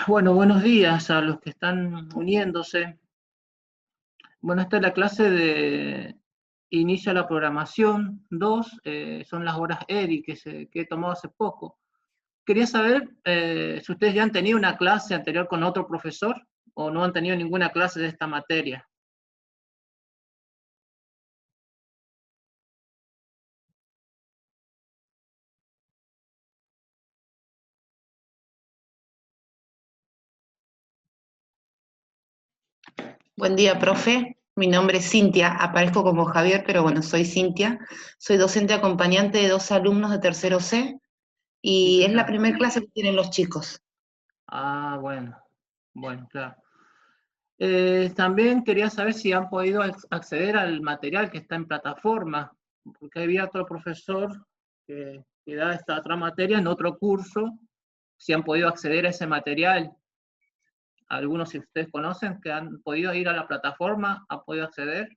Bueno, buenos días a los que están uniéndose. Bueno, esta es la clase de Inicio a la Programación 2, son las horas ERI que he tomado hace poco. Quería saber si ustedes ya han tenido una clase anterior con otro profesor o no han tenido ninguna clase de esta materia. Buen día, profe. Mi nombre es Cintia. Aparezco como Javier, pero bueno, soy Cintia. Soy docente acompañante de dos alumnos de tercero C ¿Y y qué es la tal? primera clase que tienen los chicos. Ah, bueno, claro. También quería saber si han podido acceder al material que está en plataforma, porque había otro profesor que da esta otra materia en otro curso, si han podido acceder a ese material. Algunos, si ustedes conocen, que han podido ir a la plataforma, han podido acceder.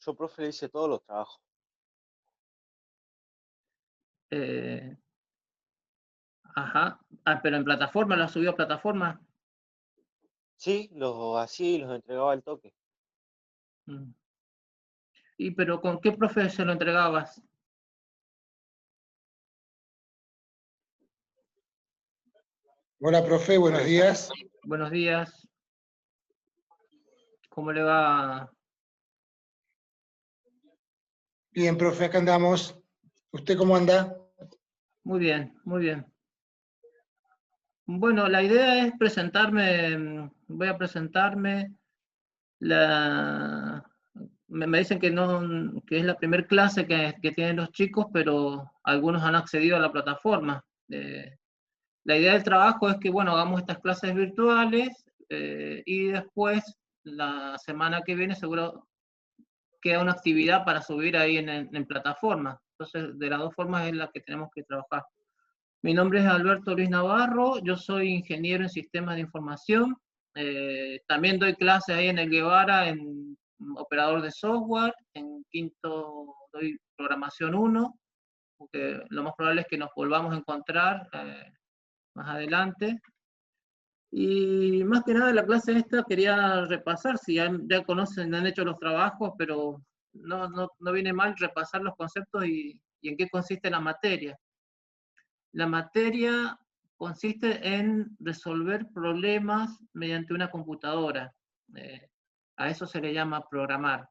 Yo, profe, le hice todos los trabajos. Eh, ajá. Ah, pero en plataforma, ¿lo ha subido a plataforma? Sí, los hacía y los entregaba al toque. Mm. ¿Y pero con qué profe se lo entregabas? Hola, profe, buenos días. Buenos días. ¿Cómo le va? Bien, profe, acá andamos. ¿Usted cómo anda? Muy bien, muy bien. Bueno, la idea es presentarme, voy a presentarme. La, me dicen que, no, que es la primera clase que tienen los chicos, pero algunos han accedido a la plataforma. La idea del trabajo es que, bueno, hagamos estas clases virtuales y después, la semana que viene, seguro queda una actividad para subir ahí en plataforma. Entonces, de las dos formas es la que tenemos que trabajar. Mi nombre es Alberto Luis Navarro, yo soy ingeniero en sistemas de información. También doy clases ahí en el Guevara en operador de software. En quinto doy programación 1, porque lo más probable es que nos volvamos a encontrar más adelante. Y más que nada la clase esta quería repasar, si ya conocen, han hecho los trabajos, pero no viene mal repasar los conceptos y en qué consiste la materia. La materia consiste en resolver problemas mediante una computadora. Eh, a eso se le llama programar.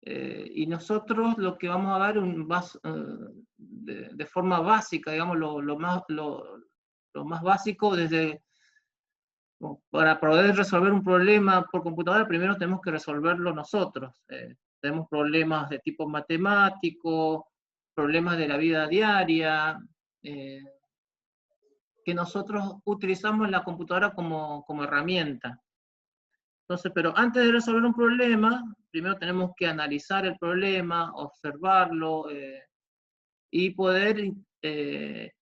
Y nosotros lo que vamos a dar de forma básica, digamos, lo más básico, para poder resolver un problema por computadora, primero tenemos que resolverlo nosotros. Tenemos problemas de tipo matemático, problemas de la vida diaria, eh, que nosotros utilizamos la computadora como herramienta. Entonces, pero antes de resolver un problema, primero tenemos que analizar el problema, observarlo y poder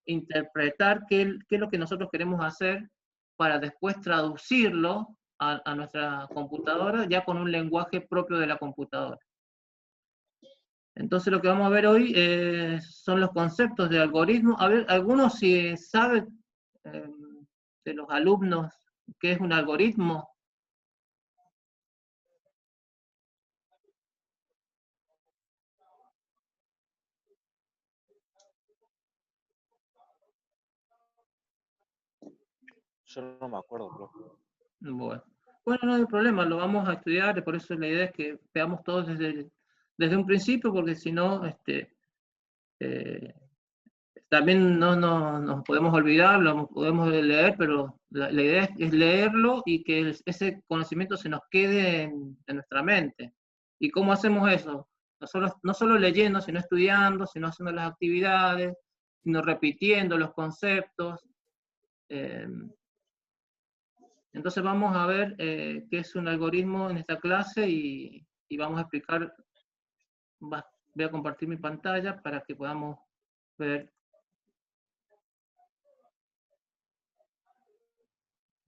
interpretar qué es lo que nosotros queremos hacer para después traducirlo a nuestra computadora ya con un lenguaje propio de la computadora. Entonces lo que vamos a ver hoy son los conceptos de algoritmo. A ver, algunos si saben eh, de los alumnos qué es un algoritmo. Yo no me acuerdo, profe. Bueno, no hay problema, lo vamos a estudiar, por eso la idea es que veamos todos desde un principio, porque si no, eh, también no nos podemos olvidar, lo podemos leer, pero la idea es leerlo y que ese conocimiento se nos quede en nuestra mente. ¿Y cómo hacemos eso? No solo leyendo, sino estudiando, sino haciendo las actividades, sino repitiendo los conceptos. Eh, entonces vamos a ver qué es un algoritmo en esta clase y vamos a explicar, voy a compartir mi pantalla para que podamos ver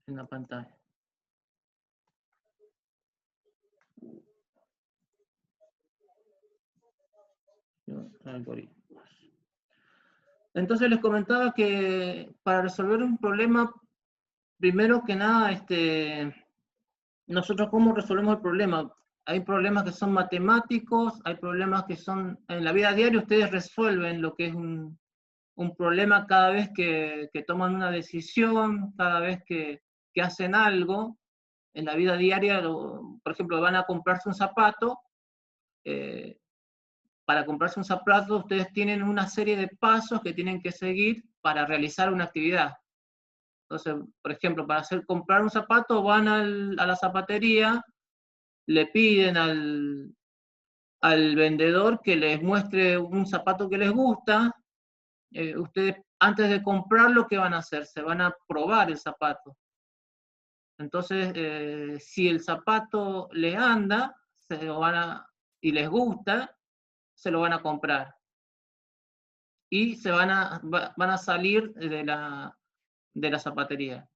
en la pantalla. Algoritmos. Entonces les comentaba que para resolver un problema, primero que nada, nosotros cómo resolvemos el problema. Hay problemas que son matemáticos, hay problemas que son, en la vida diaria ustedes resuelven lo que es un problema cada vez que toman una decisión, cada vez que hacen algo. En la vida diaria, por ejemplo, van a comprarse un zapato, eh, para comprarse un zapato ustedes tienen una serie de pasos que tienen que seguir para realizar una actividad. Entonces, por ejemplo, para comprar un zapato van a la zapatería, le piden al vendedor que les muestre un zapato que les gusta. Ustedes antes de comprarlo, ¿qué van a hacer? Se van a probar el zapato. Entonces, si el zapato les anda y les gusta, se lo van a comprar. Y van a salir de la zapatería.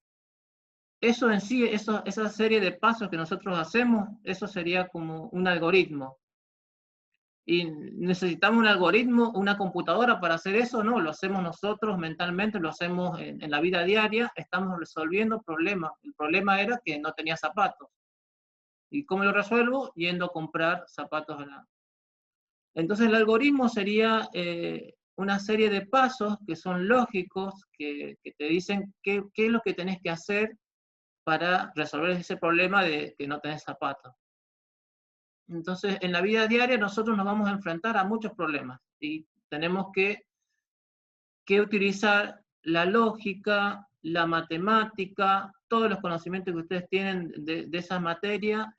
Eso en sí, esa serie de pasos que nosotros hacemos, eso sería como un algoritmo. ¿Y necesitamos un algoritmo, una computadora para hacer eso? No, lo hacemos nosotros mentalmente, lo hacemos en la vida diaria, estamos resolviendo problemas. El problema era que no tenía zapatos. ¿Y cómo lo resuelvo? Yendo a comprar zapatos Entonces el algoritmo sería una serie de pasos que son lógicos, que te dicen qué es lo que tenés que hacer para resolver ese problema de que no tenés zapatos. Entonces, en la vida diaria nosotros nos vamos a enfrentar a muchos problemas y tenemos que utilizar la lógica, la matemática, todos los conocimientos que ustedes tienen de esa materia,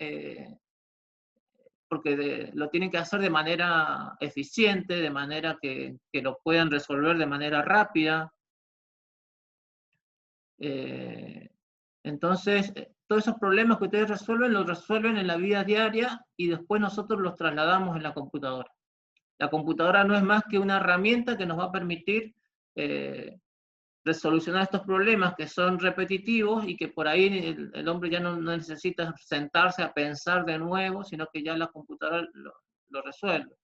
porque lo tienen que hacer de manera eficiente, de manera que lo puedan resolver de manera rápida. Entonces, todos esos problemas que ustedes resuelven, los resuelven en la vida diaria y después nosotros los trasladamos en la computadora. La computadora no es más que una herramienta que nos va a permitir resolucionar estos problemas que son repetitivos y que por ahí el hombre ya no necesita sentarse a pensar de nuevo, sino que ya la computadora lo resuelve.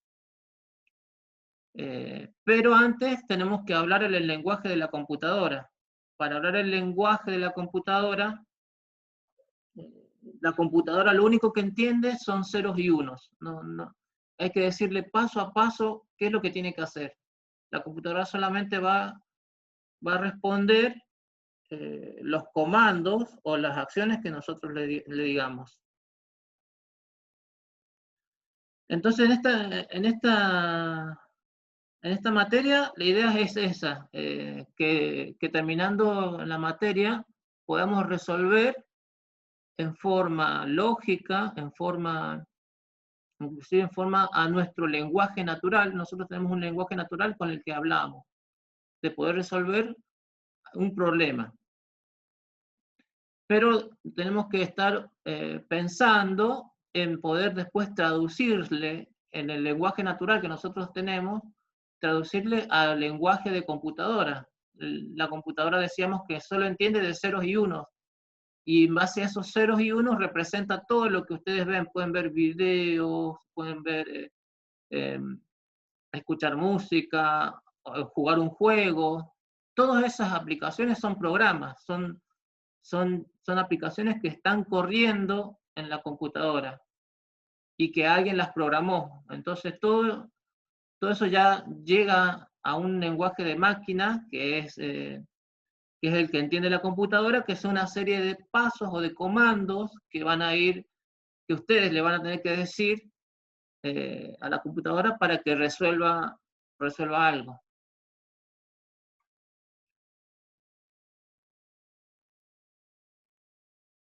Pero antes tenemos que hablar el lenguaje de la computadora. Para hablar el lenguaje de la computadora lo único que entiende son ceros y unos. Hay que decirle paso a paso qué es lo que tiene que hacer. La computadora solamente va a responder los comandos o las acciones que nosotros le digamos. Entonces, en esta materia, la idea es esa, que terminando la materia podamos resolver en forma lógica, inclusive en forma a nuestro lenguaje natural. Nosotros tenemos un lenguaje natural con el que hablamos, de poder resolver un problema. Pero tenemos que estar pensando en poder después traducirle en el lenguaje natural que nosotros tenemos, traducirle al lenguaje de computadora. La computadora decíamos que solo entiende de ceros y unos, y en base a esos ceros y unos representa todo lo que ustedes ven. Pueden ver videos, pueden ver, escuchar música, jugar un juego. Todas esas aplicaciones son programas, son aplicaciones que están corriendo en la computadora y que alguien las programó. Entonces todo eso ya llega a un lenguaje de máquina que es el que entiende la computadora, que son una serie de pasos o de comandos que ustedes le van a tener que decir a la computadora para que resuelva algo.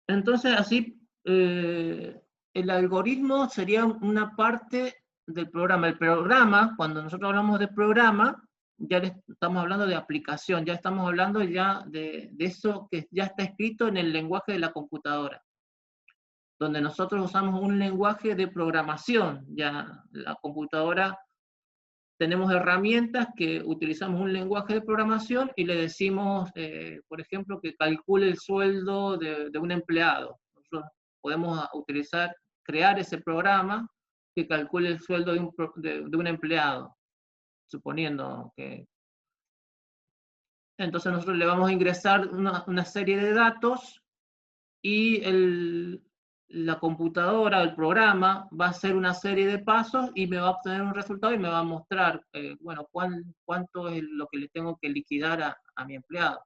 Entonces, así, el algoritmo sería una parte del programa. El programa, cuando nosotros hablamos de programa, ya estamos hablando de aplicación, ya estamos hablando ya de eso que ya está escrito en el lenguaje de la computadora, donde nosotros usamos un lenguaje de programación. Ya la computadora, tenemos herramientas que utilizamos un lenguaje de programación y le decimos, por ejemplo, que calcule el sueldo de un empleado. Nosotros podemos crear ese programa que calcule el sueldo de un empleado, suponiendo que Entonces nosotros le vamos a ingresar una serie de datos y la computadora, el programa, va a hacer una serie de pasos y me va a obtener un resultado y me va a mostrar, bueno, cuánto es lo que le tengo que liquidar a mi empleado.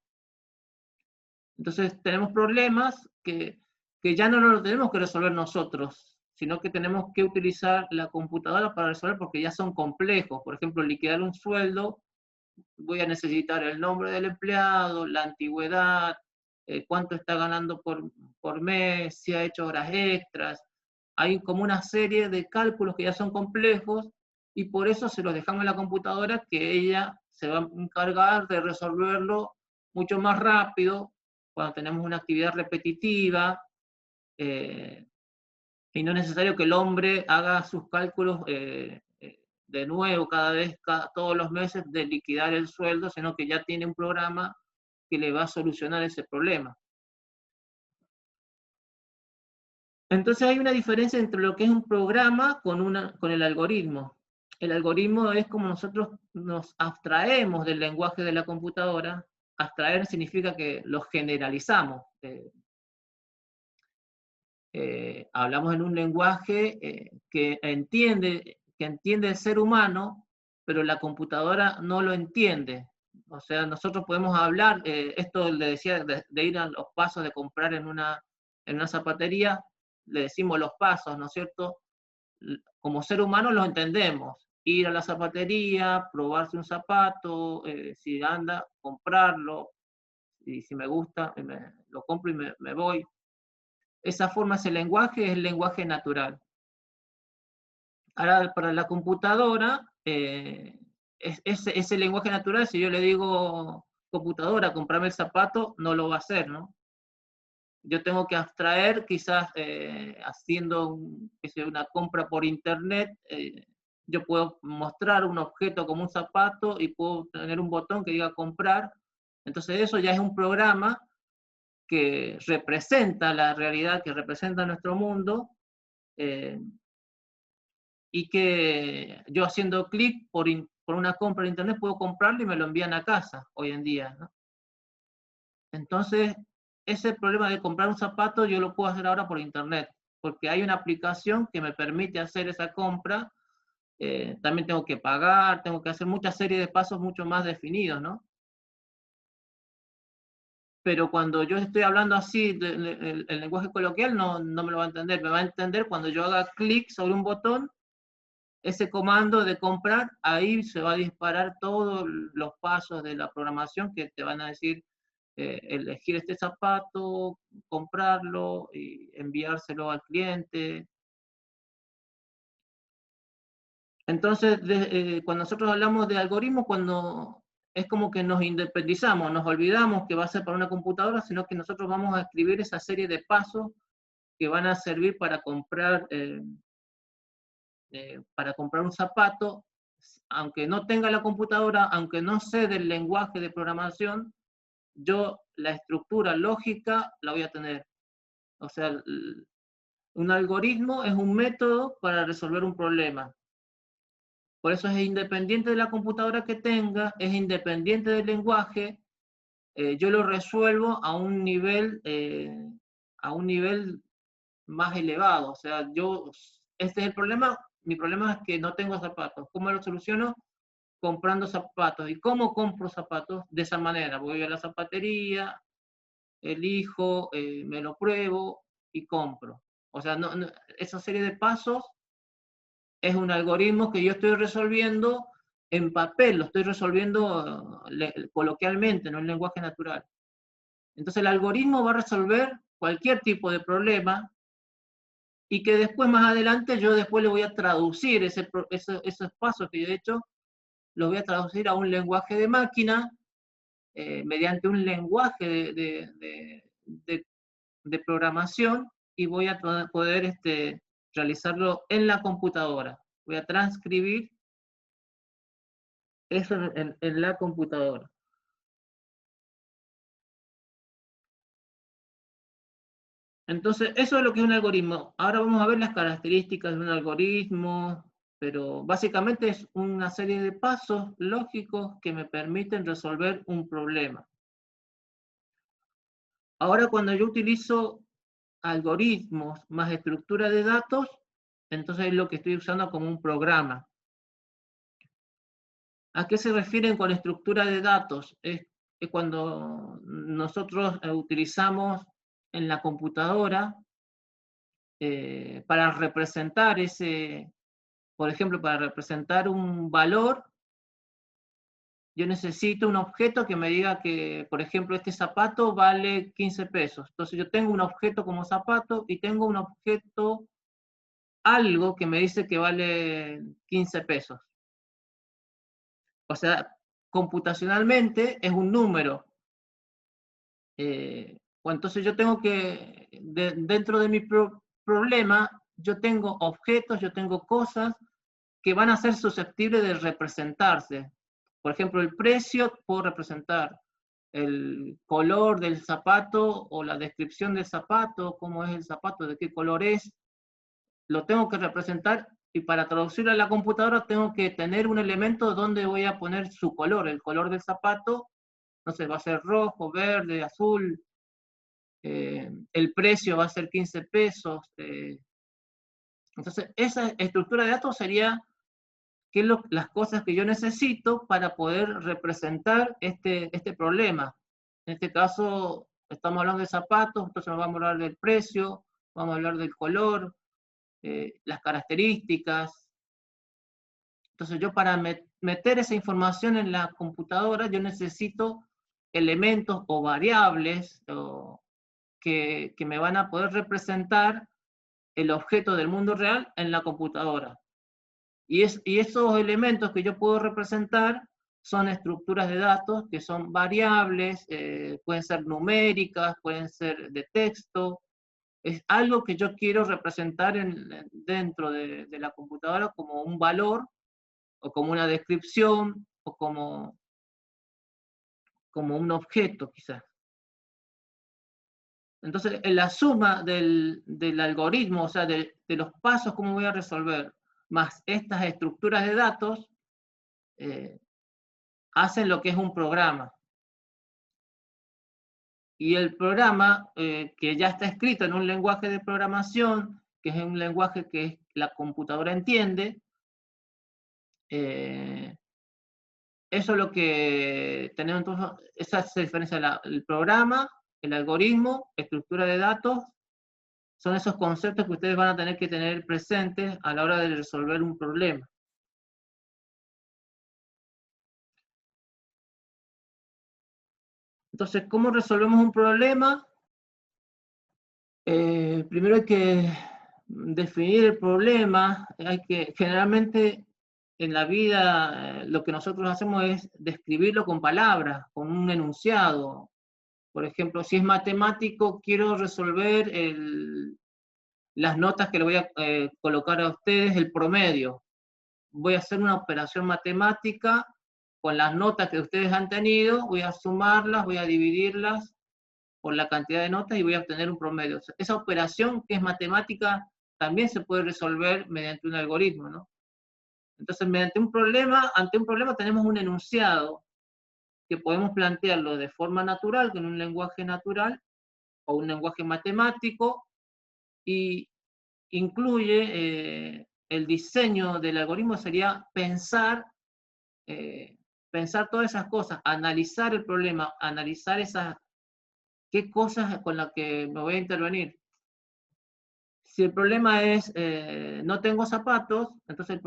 Entonces tenemos problemas que ya no lo tenemos que resolver nosotros, sino que tenemos que utilizar la computadora para resolver porque ya son complejos. Por ejemplo, liquidar un sueldo, voy a necesitar el nombre del empleado, la antigüedad, cuánto está ganando por mes, si ha hecho horas extras. Hay como una serie de cálculos que ya son complejos y por eso se los dejamos en la computadora, que ella se va a encargar de resolverlo mucho más rápido cuando tenemos una actividad repetitiva, y no es necesario que el hombre haga sus cálculos de nuevo todos los meses de liquidar el sueldo, sino que ya tiene un programa que le va a solucionar ese problema. Entonces hay una diferencia entre lo que es un programa con el algoritmo. El algoritmo es como nosotros nos abstraemos del lenguaje de la computadora. Abstraer significa que lo generalizamos. Hablamos en un lenguaje que entiende el ser humano, pero la computadora no lo entiende. O sea, nosotros podemos hablar, esto le decía, de ir a los pasos de comprar en una zapatería, le decimos los pasos, ¿no es cierto? Como ser humano los entendemos. Ir a la zapatería, probarse un zapato, si anda, comprarlo, y si me gusta, lo compro y me voy. Esa forma, ese lenguaje es el lenguaje natural. Ahora, para la computadora, ese lenguaje natural, si yo le digo, computadora, comprame el zapato, no lo va a hacer, ¿no? Yo tengo que abstraer, quizás haciendo una compra por internet, yo puedo mostrar un objeto como un zapato y puedo tener un botón que diga comprar. Entonces eso ya es un programa que representa la realidad, que representa nuestro mundo, y que yo haciendo clic por una compra en internet puedo comprarlo y me lo envían a casa hoy en día, ¿no? Entonces, ese problema de comprar un zapato yo lo puedo hacer ahora por internet, porque hay una aplicación que me permite hacer esa compra. También tengo que pagar, tengo que hacer mucha serie de pasos mucho más definidos, ¿no? Pero cuando yo estoy hablando así, el lenguaje coloquial no me lo va a entender. Me va a entender cuando yo haga clic sobre un botón, ese comando de comprar, ahí se va a disparar todos los pasos de la programación que te van a decir elegir este zapato, comprarlo y enviárselo al cliente. Entonces, cuando nosotros hablamos de algoritmos, cuando es como que nos independizamos, nos olvidamos que va a ser para una computadora, sino que nosotros vamos a escribir esa serie de pasos que van a servir para comprar un zapato, aunque no tenga la computadora, aunque no sé del lenguaje de programación, yo la estructura lógica la voy a tener. O sea, un algoritmo es un método para resolver un problema. Por eso es independiente de la computadora que tenga, es independiente del lenguaje, yo lo resuelvo a un nivel más elevado. O sea, este es el problema, mi problema es que no tengo zapatos. ¿Cómo lo soluciono? Comprando zapatos. ¿Y cómo compro zapatos? De esa manera, voy a la zapatería, elijo, me lo pruebo y compro. O sea, esa serie de pasos es un algoritmo que yo estoy resolviendo en papel, lo estoy resolviendo coloquialmente, no en lenguaje natural. Entonces el algoritmo va a resolver cualquier tipo de problema y que después, más adelante, yo después le voy a traducir esos pasos que yo he hecho, los voy a traducir a un lenguaje de máquina, mediante un lenguaje de programación, y voy a poder realizarlo en la computadora. Voy a transcribir eso en la computadora. Entonces, eso es lo que es un algoritmo. Ahora vamos a ver las características de un algoritmo, pero básicamente es una serie de pasos lógicos que me permiten resolver un problema. Ahora, cuando yo utilizo algoritmos más estructura de datos, entonces es lo que estoy usando como un programa. ¿A qué se refieren con estructura de datos? Es cuando nosotros utilizamos en la computadora para representar por ejemplo, para representar un valor, yo necesito un objeto que me diga que, por ejemplo, este zapato vale 15 pesos. Entonces yo tengo un objeto como zapato y tengo un objeto, algo que me dice que vale 15 pesos. O sea, computacionalmente es un número. Entonces yo tengo que, dentro de mi problema, yo tengo objetos, yo tengo cosas que van a ser susceptibles de representarse. Por ejemplo, el precio puedo representar, el color del zapato o la descripción del zapato, cómo es el zapato, de qué color es, lo tengo que representar y para traducirlo a la computadora tengo que tener un elemento donde voy a poner su color, el color del zapato, no sé, va a ser rojo, verde, azul, el precio va a ser 15 pesos. Entonces, esa estructura de datos sería qué es las cosas que yo necesito para poder representar este problema. En este caso, estamos hablando de zapatos, entonces nos vamos a hablar del precio, vamos a hablar del color, las características. Entonces yo para meter esa información en la computadora, yo necesito elementos o variables que me van a poder representar el objeto del mundo real en la computadora. Y esos elementos que yo puedo representar son estructuras de datos que son variables, pueden ser numéricas, pueden ser de texto. Es algo que yo quiero representar dentro de la computadora como un valor, o como una descripción, o como un objeto, quizás. Entonces, en la suma del algoritmo, o sea, de los pasos, cómo voy a resolver, más estas estructuras de datos, hacen lo que es un programa. Y el programa, que ya está escrito en un lenguaje de programación, que es un lenguaje que la computadora entiende, eso es lo que tenemos entonces, esa es la diferencia, el programa, el algoritmo, estructura de datos, son esos conceptos que ustedes van a tener que tener presentes a la hora de resolver un problema. Entonces, ¿cómo resolvemos un problema? Primero hay que definir el problema, generalmente en la vida lo que nosotros hacemos es describirlo con palabras, con un enunciado. Por ejemplo, si es matemático, quiero resolver las notas que le voy a colocar a ustedes, el promedio. Voy a hacer una operación matemática con las notas que ustedes han tenido, voy a sumarlas, voy a dividirlas por la cantidad de notas y voy a obtener un promedio. Esa operación que es matemática también se puede resolver mediante un algoritmo, ¿no? Entonces, ante un problema tenemos un enunciado que podemos plantearlo de forma natural, con un lenguaje natural, o un lenguaje matemático, y incluye el diseño del algoritmo sería pensar todas esas cosas, analizar el problema, analizar qué cosas con las que me voy a intervenir. Si el problema es no tengo zapatos, entonces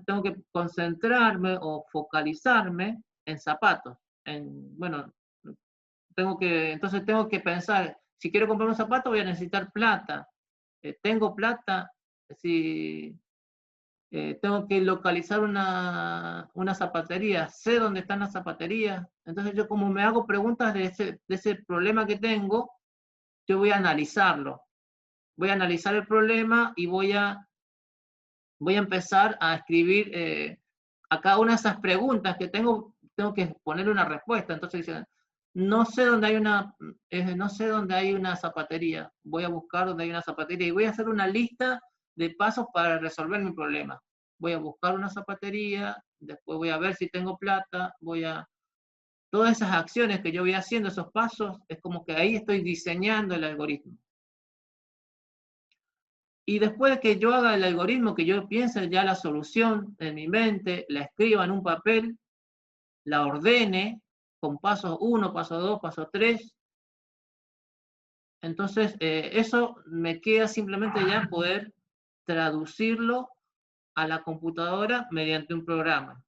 tengo que concentrarme o focalizarme en zapatos. Bueno, entonces tengo que pensar, si quiero comprar un zapato voy a necesitar plata. Tengo plata, si tengo que localizar una zapatería, sé dónde están las zapaterías. Entonces yo como me hago preguntas de ese problema que tengo, yo voy a analizarlo. Voy a analizar el problema y voy a empezar a escribir a cada una de esas preguntas que tengo que ponerle una respuesta. Entonces dicen, no sé dónde hay una zapatería, voy a buscar dónde hay una zapatería y voy a hacer una lista de pasos para resolver mi problema. voy a buscar una zapatería, después voy a ver si tengo plata, todas esas acciones que yo voy haciendo, esos pasos, es como que ahí estoy diseñando el algoritmo. Y después de que yo haga el algoritmo, que yo piense ya la solución en mi mente, la escriba en un papel, la ordene con paso 1, paso 2, paso 3. Entonces, eso me queda simplemente ya poder traducirlo a la computadora mediante un programa.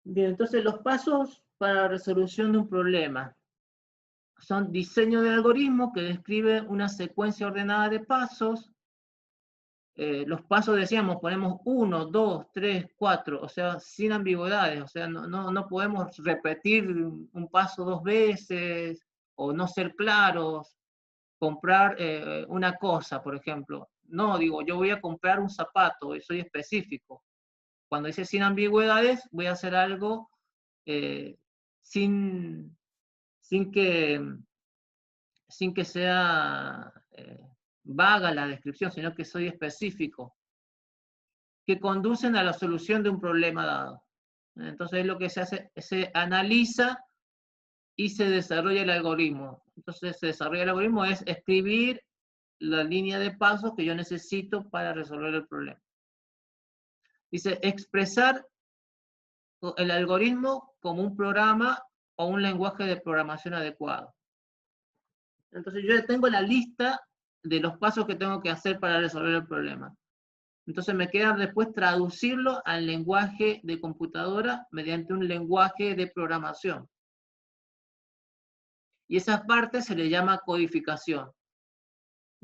Bien, entonces los pasos para la resolución de un problema son diseño de algoritmo que describe una secuencia ordenada de pasos. Los pasos, decíamos, ponemos 1, 2, 3, 4, o sea, sin ambigüedades, o sea, no podemos repetir un paso 2 veces, o no ser claros, comprar una cosa, por ejemplo. No, digo, yo voy a comprar un zapato, y soy específico. Cuando dice sin ambigüedades, voy a hacer algo eh, sin, sin que sea vaga la descripción, sino que soy específico, que conducen a la solución de un problema dado. Entonces lo que se hace, se analiza y se desarrolla el algoritmo. Entonces se desarrolla el algoritmo es escribir la línea de pasos que yo necesito para resolver el problema. Dice, expresar el algoritmo como un programa o un lenguaje de programación adecuado. Entonces yo ya tengo la lista de los pasos que tengo que hacer para resolver el problema. Entonces me queda después traducirlo al lenguaje de computadora mediante un lenguaje de programación. Y esa parte se le llama codificación.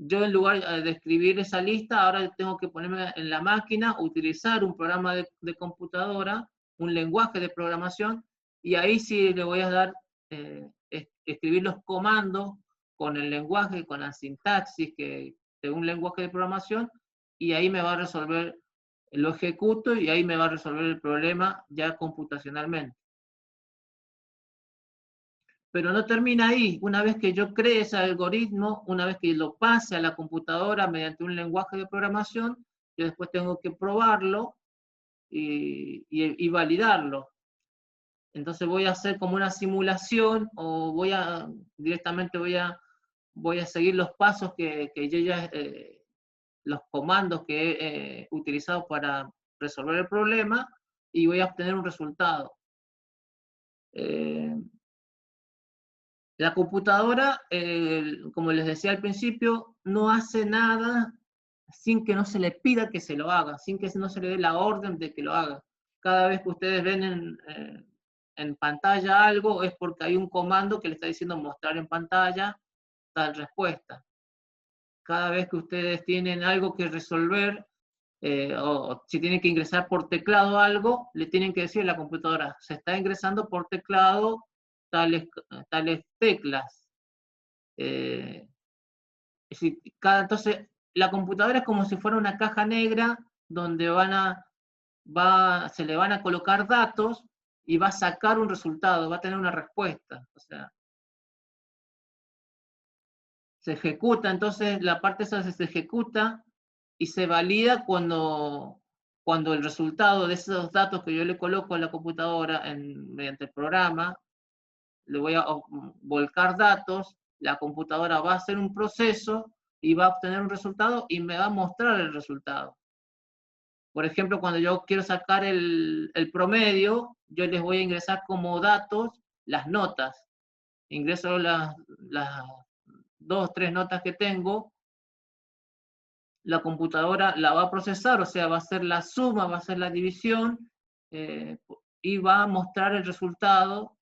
Yo en lugar de escribir esa lista, ahora tengo que ponerme en la máquina, utilizar un programa de computadora, un lenguaje de programación, y ahí sí le voy a dar, escribir los comandos con el lenguaje, con la sintaxis de un lenguaje de programación, y ahí me va a resolver, lo ejecuto y ahí me va a resolver el problema ya computacionalmente. Pero no termina ahí. Una vez que yo cree ese algoritmo, una vez que lo pase a la computadora mediante un lenguaje de programación, yo después tengo que probarlo y validarlo. Entonces voy a hacer como una simulación o directamente voy a seguir los pasos que yo ya, los comandos que he utilizado para resolver el problema y voy a obtener un resultado. La computadora, como les decía al principio, no hace nada sin que no se le pida que se lo haga, sin que no se le dé la orden de que lo haga. Cada vez que ustedes ven en pantalla algo, es porque hay un comando que le está diciendo mostrar en pantalla tal respuesta. Cada vez que ustedes tienen algo que resolver, o si tienen que ingresar por teclado algo, le tienen que decir a la computadora, se está ingresando por teclado tales teclas. Entonces, la computadora es como si fuera una caja negra donde se le van a colocar datos y va a sacar un resultado, va a tener una respuesta. O sea, se ejecuta, entonces la parte esa se ejecuta y se valida cuando el resultado de esos datos que yo le coloco a la computadora mediante el programa, le voy a volcar datos, la computadora va a hacer un proceso y va a obtener un resultado y me va a mostrar el resultado. Por ejemplo, cuando yo quiero sacar el promedio, yo les voy a ingresar como datos las notas. Ingreso las 2, 3 notas que tengo, la computadora la va a procesar, o sea, va a hacer la suma, va a hacer la división, y va a mostrar el resultado.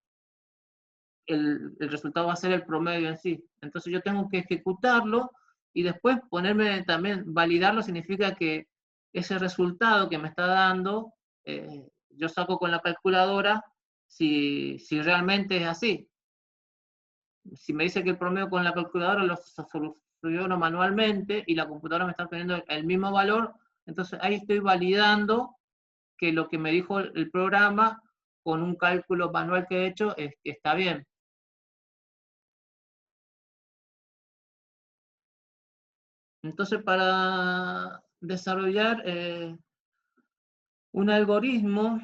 El resultado va a ser el promedio en sí. Entonces yo tengo que ejecutarlo y después ponerme también, validarlo significa que ese resultado que me está dando, yo saco con la calculadora si realmente es así. Si me dice que el promedio con la calculadora lo soluciono manualmente y la computadora me está obteniendo el mismo valor, entonces ahí estoy validando que lo que me dijo el programa con un cálculo manual que he hecho está bien. Entonces, para desarrollar un algoritmo,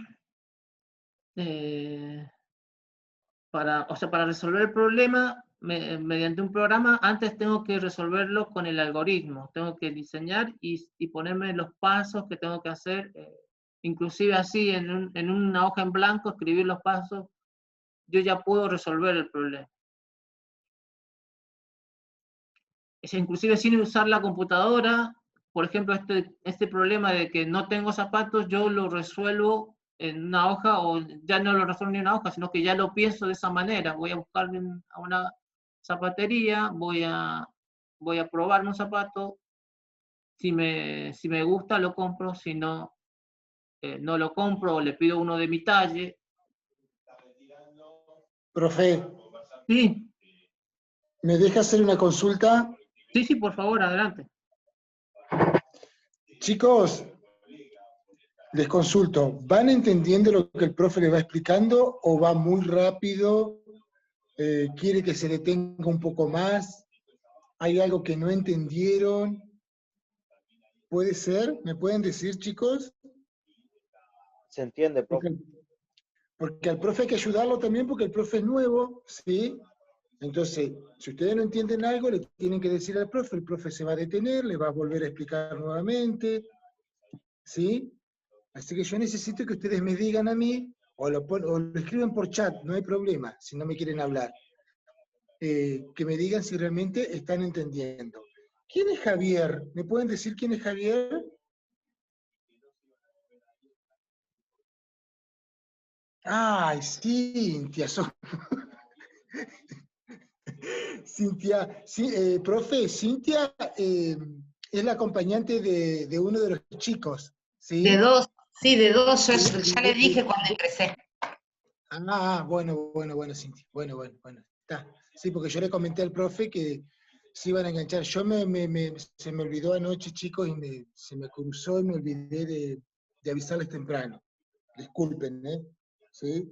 para resolver el problema mediante un programa, antes tengo que resolverlo con el algoritmo. Tengo que diseñar y ponerme los pasos que tengo que hacer, inclusive así en una hoja en blanco, escribir los pasos, yo ya puedo resolver el problema. Inclusive sin usar la computadora, por ejemplo, este problema de que no tengo zapatos, yo lo resuelvo en una hoja, o ya no lo resuelvo en una hoja, sino que ya lo pienso de esa manera. Voy a buscar a una zapatería, voy a probarme un zapato, si me gusta lo compro, si no, no lo compro, o le pido uno de mi talle. Profe, Sí, ¿me deja hacer una consulta? sí, por favor, adelante. Chicos, les consulto, ¿van entendiendo lo que el profe les va explicando o va muy rápido? ¿Quiere que se detenga un poco más? ¿Hay algo que no entendieron? ¿Puede ser? ¿Me pueden decir, chicos? ¿Se entiende, profe? Porque al profe hay que ayudarlo también porque el profe es nuevo, ¿sí? Entonces, si ustedes no entienden algo, le tienen que decir al profe, el profe se va a detener, le va a volver a explicar nuevamente, ¿sí? Así que yo necesito que ustedes me digan a mí, o lo escriben por chat, no hay problema, si no me quieren hablar, que me digan si realmente están entendiendo. ¿Quién es Javier? ¿Me pueden decir quién es Javier? Ay, Cintia, Cintia, sí, profe, Cintia es la acompañante de uno de los chicos, ¿sí? De dos, sí, de dos, Sí, ya le dije cuando ingresé. bueno, Cintia, bueno, está. Sí, porque yo le comenté al profe que se iban a enganchar. Yo se me olvidó anoche, chicos, y se me cruzó y me olvidé de avisarles temprano. Disculpen, ¿eh? ¿Sí?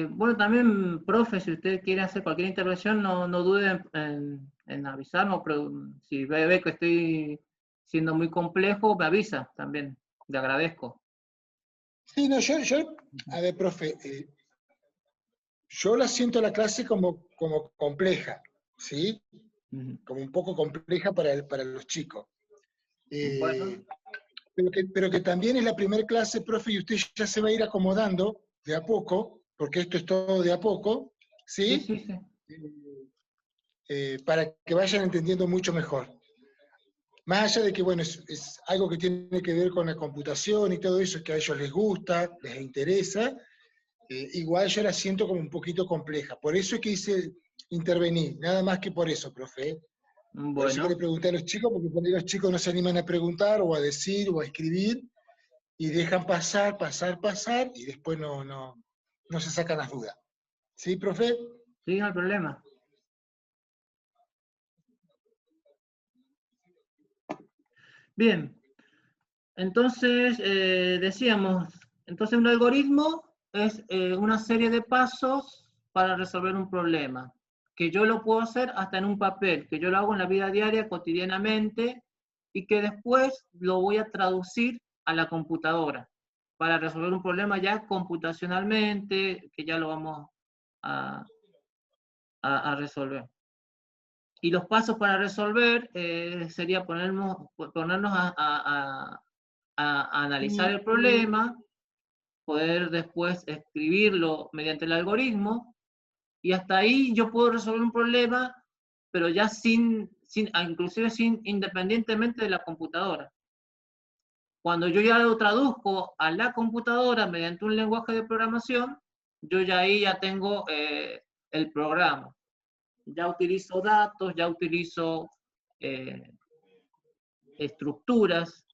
Bueno, también, profe, si usted quiere hacer cualquier intervención, no dude en avisarme, pero si ve que estoy siendo muy complejo, me avisa también, le agradezco. Sí, no, a ver, profe, yo la siento la clase como compleja, ¿sí? Como un poco compleja para los chicos. Bueno. Pero que también es la primera clase, profe, y usted ya se va a ir acomodando de a poco, porque esto es todo de a poco, ¿sí? Sí. Para que vayan entendiendo mucho mejor. Más allá de que, bueno, es algo que tiene que ver con la computación y todo eso, que a ellos les gusta, les interesa, igual yo la siento como un poquito compleja. Por eso es que intervenir, nada más que por eso, profe. Por eso que le Bueno, pregunté a los chicos, porque por ahí los chicos no se animan a preguntar, o a decir, o a escribir, y dejan pasar, y después no se sacan las dudas. ¿Sí, profe? sí, no hay problema. Bien, entonces decíamos, entonces un algoritmo es una serie de pasos para resolver un problema, que yo lo puedo hacer hasta en un papel, que yo lo hago en la vida diaria, cotidianamente, y que después lo voy a traducir a la computadora para resolver un problema ya computacionalmente, que ya lo vamos a resolver. Y los pasos para resolver sería ponernos a analizar el problema, poder después escribirlo mediante el algoritmo, y hasta ahí yo puedo resolver un problema, pero ya inclusive independientemente de la computadora. Cuando yo ya lo traduzco a la computadora mediante un lenguaje de programación, yo ya ahí ya tengo el programa. Ya utilizo datos, ya utilizo estructuras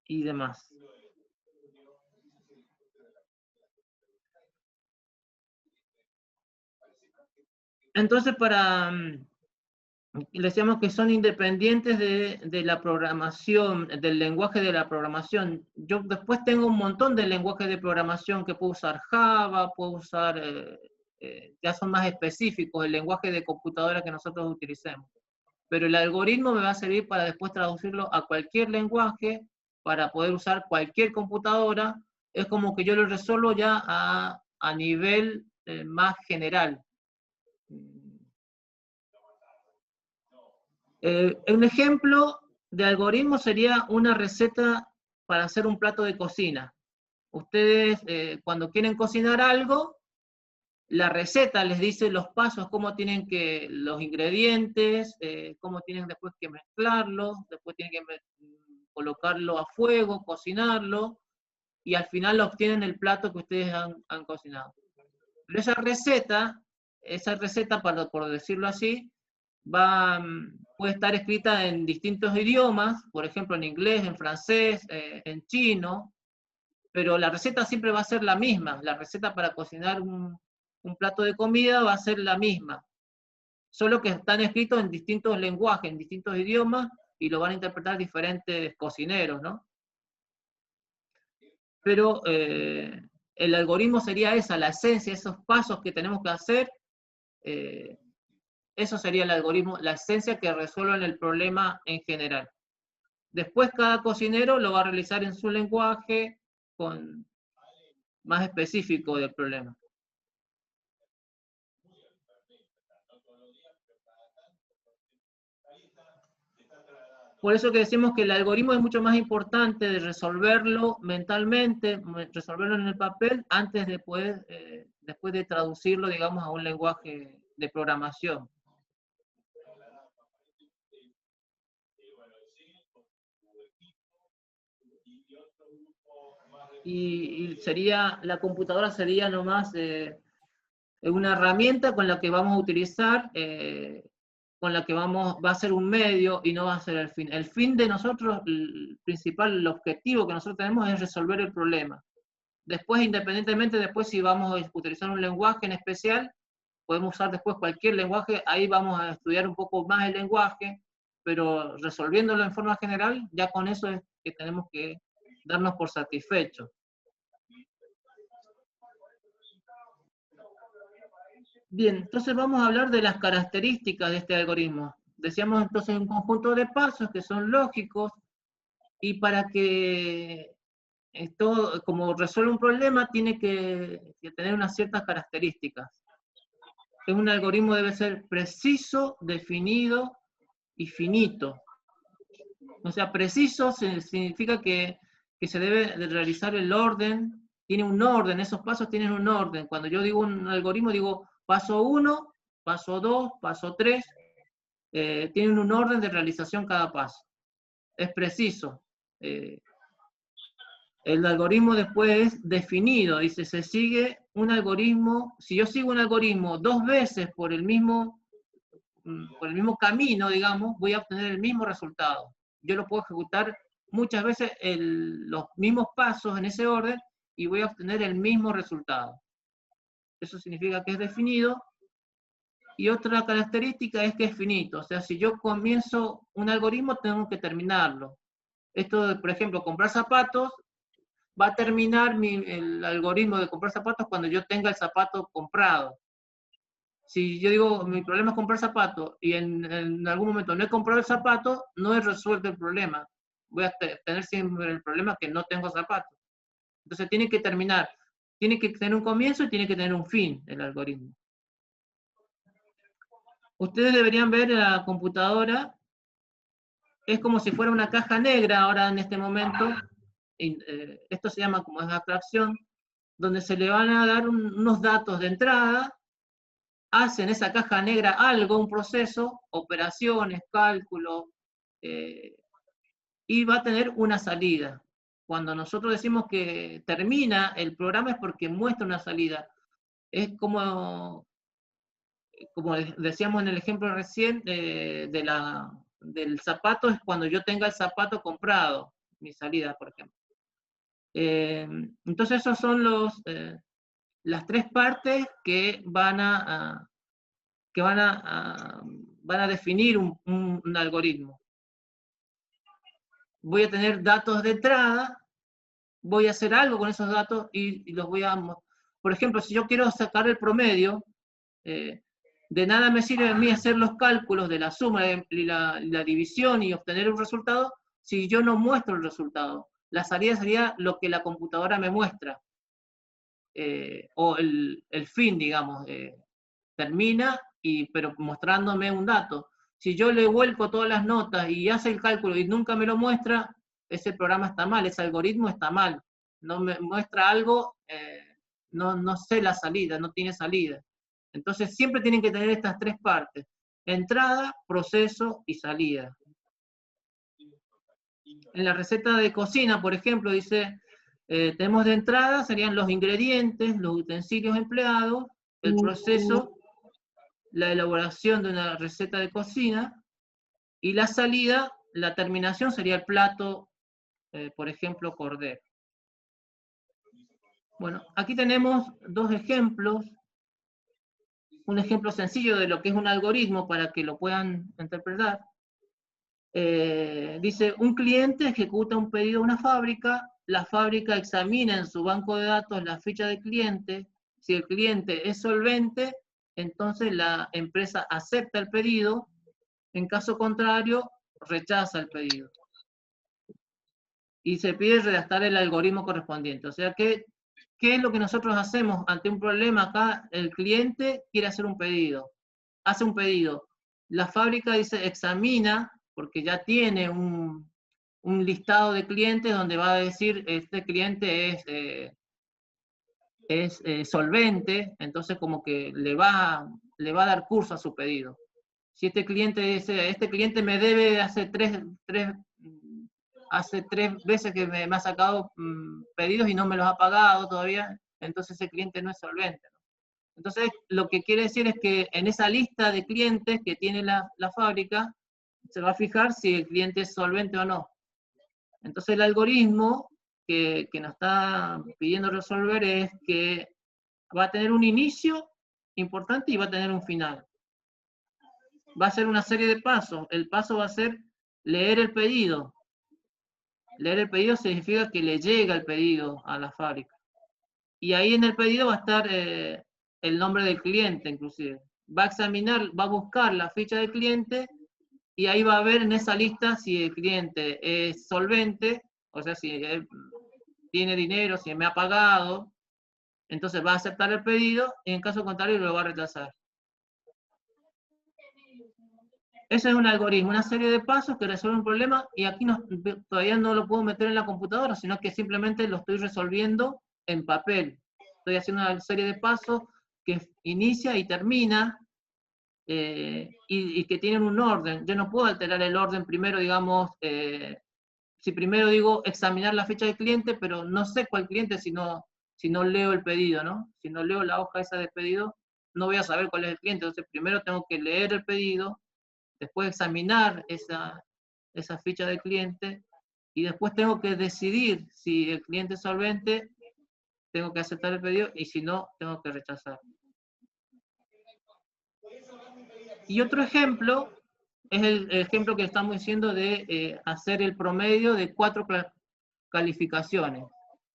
y demás. Entonces, decíamos que son independientes de la programación, del lenguaje de la programación. Yo después tengo un montón de lenguajes de programación que puedo usar Java, puedo usar ya son más específicos, el lenguaje de computadora que nosotros utilicemos. Pero el algoritmo me va a servir para después traducirlo a cualquier lenguaje, para poder usar cualquier computadora. Es como que yo lo resuelvo ya a nivel más general. Un ejemplo de algoritmo sería una receta para hacer un plato de cocina. Ustedes cuando quieren cocinar algo, la receta les dice los pasos, cómo tienen que, los ingredientes, cómo tienen después que mezclarlos, después tienen que colocarlo a fuego, cocinarlo, y al final obtienen el plato que ustedes han cocinado. Pero esa receta, por decirlo así, puede estar escrita en distintos idiomas, por ejemplo en inglés, en francés, en chino, pero la receta siempre va a ser la misma. La receta para cocinar un plato de comida va a ser la misma, solo que están escritos en distintos lenguajes, en distintos idiomas, y lo van a interpretar diferentes cocineros, ¿no? Pero el algoritmo sería esa, la esencia, esos pasos que tenemos que hacer, eso sería el algoritmo, la esencia que resuelven el problema en general. Después cada cocinero lo va a realizar en su lenguaje más específico del problema. Por eso que decimos que el algoritmo es mucho más importante de resolverlo mentalmente, resolverlo en el papel, antes de poder, después de traducirlo, digamos, a un lenguaje de programación. Y sería, la computadora sería nomás una herramienta con la que vamos a utilizar, con la que va a ser un medio y no va a ser el fin. El fin de nosotros, el principal, el objetivo que nosotros tenemos es resolver el problema. Después, independientemente, después si vamos a utilizar un lenguaje en especial, podemos usar después cualquier lenguaje, ahí vamos a estudiar un poco más el lenguaje, pero resolviéndolo en forma general, ya con eso es que tenemos que darnos por satisfechos. Bien, entonces vamos a hablar de las características de este algoritmo. Decíamos entonces un conjunto de pasos que son lógicos, y para que esto, como resuelve un problema, tiene que tener unas ciertas características. Un algoritmo debe ser preciso, definido y finito. O sea, preciso significa que se debe de realizar el orden, tiene un orden, esos pasos tienen un orden. Cuando yo digo un algoritmo, digo paso 1, paso 2, paso 3, tienen un orden de realización cada paso. Es preciso. El algoritmo después es definido, dice, se sigue un algoritmo, si yo sigo un algoritmo 2 veces por el mismo camino, digamos, voy a obtener el mismo resultado. Yo lo puedo ejecutar muchas veces los mismos pasos en ese orden y voy a obtener el mismo resultado. Eso significa que es definido. Y otra característica es que es finito. O sea, si yo comienzo un algoritmo, tengo que terminarlo. Esto de, por ejemplo, comprar zapatos, va a terminar el algoritmo de comprar zapatos cuando yo tenga el zapato comprado. Si yo digo, mi problema es comprar zapatos, y en algún momento no he comprado el zapato, no he resuelto el problema. Voy a tener siempre el problema que no tengo zapatos. Entonces tiene que terminar. Tiene que tener un comienzo y tiene que tener un fin el algoritmo. Ustedes deberían ver la computadora, es como si fuera una caja negra ahora en este momento. Esto se llama como es abstracción, donde se le van a dar unos datos de entrada, hacen esa caja negra algo, un proceso, operaciones, cálculos, y va a tener una salida. Cuando nosotros decimos que termina el programa es porque muestra una salida. Es como decíamos en el ejemplo recién, del zapato, es cuando yo tenga el zapato comprado, mi salida, por ejemplo. Entonces esos son las 3 partes que van a definir un algoritmo. Voy a tener datos de entrada, voy a hacer algo con esos datos y los voy a... por ejemplo, si yo quiero sacar el promedio, de nada me sirve a mí hacer los cálculos de la suma y la división y obtener un resultado si yo no muestro el resultado. La salida sería lo que la computadora me muestra, o el fin, digamos, termina, pero mostrándome un dato. Si yo le vuelco todas las notas y hace el cálculo y nunca me lo muestra, ese programa está mal, ese algoritmo está mal. No me muestra algo, no sé la salida, no tiene salida. Entonces siempre tienen que tener estas tres partes: entrada, proceso y salida. En la receta de cocina, por ejemplo, dice, tenemos de entrada, serían los ingredientes, los utensilios empleados, el proceso, la elaboración de una receta de cocina, y la salida, la terminación sería el plato, por ejemplo, cordero. Bueno, aquí tenemos dos ejemplos. Un ejemplo sencillo de lo que es un algoritmo para que lo puedan interpretar. Dice, un cliente ejecuta un pedido a una fábrica, la fábrica examina en su banco de datos la ficha de cliente. Si el cliente es solvente, entonces la empresa acepta el pedido. En caso contrario, rechaza el pedido. Y se pide redactar el algoritmo correspondiente. O sea que, ¿qué es lo que nosotros hacemos ante un problema acá? El cliente quiere hacer un pedido, hace un pedido. La fábrica dice, examina, porque ya tiene un listado de clientes donde va a decir, este cliente es solvente, entonces como que le va a dar curso a su pedido. Si este cliente dice, este cliente me debe hace tres veces que me ha sacado pedidos y no me los ha pagado todavía, entonces ese cliente no es solvente, ¿no? Entonces, lo que quiere decir es que en esa lista de clientes que tiene la fábrica, se va a fijar si el cliente es solvente o no. Entonces, el algoritmo que nos está pidiendo resolver es que va a tener un inicio importante y va a tener un final. Va a ser una serie de pasos. El paso va a ser leer el pedido. Leer el pedido significa que le llega el pedido a la fábrica. Y ahí en el pedido va a estar el nombre del cliente, inclusive. Va a examinar, va a buscar la ficha del cliente y ahí va a ver en esa lista si el cliente es solvente, o sea, si él tiene dinero, si me ha pagado, entonces va a aceptar el pedido y en caso contrario lo va a rechazar. Ese es un algoritmo, una serie de pasos que resuelve un problema y aquí todavía no lo puedo meter en la computadora, sino que simplemente lo estoy resolviendo en papel. Estoy haciendo una serie de pasos que inicia y termina y que tienen un orden. Yo no puedo alterar el orden primero, digamos, si primero digo examinar la fecha del cliente, pero no sé cuál cliente si no leo el pedido, ¿no? Si no leo la hoja esa de pedido, no voy a saber cuál es el cliente. Entonces primero tengo que leer el pedido, después examinar esa ficha del cliente, y después tengo que decidir si el cliente es solvente, tengo que aceptar el pedido, y si no, tengo que rechazar. Y otro ejemplo es el ejemplo que estamos diciendo de hacer el promedio de 4 calificaciones.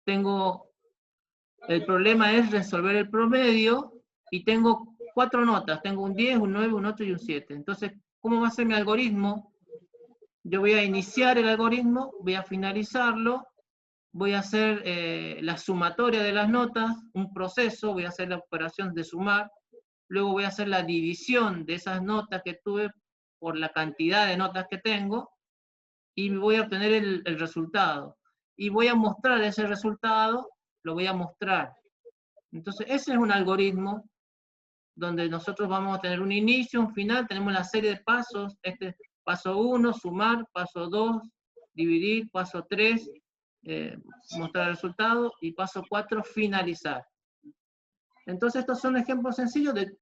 El problema es resolver el promedio, y tengo 4 notas, tengo un 10, un 9, un 8 y un 7. Entonces, ¿cómo va a ser mi algoritmo? Yo voy a iniciar el algoritmo, voy a finalizarlo, voy a hacer la sumatoria de las notas, un proceso, voy a hacer la operación de sumar, luego voy a hacer la división de esas notas que tuve por la cantidad de notas que tengo, y voy a obtener el resultado. Y voy a mostrar ese resultado, lo voy a mostrar. Entonces, ese es un algoritmo donde nosotros vamos a tener un inicio, un final, tenemos la serie de pasos, paso 1, sumar, paso 2, dividir, paso 3, mostrar el resultado, y paso 4, finalizar. Entonces estos son ejemplos sencillos de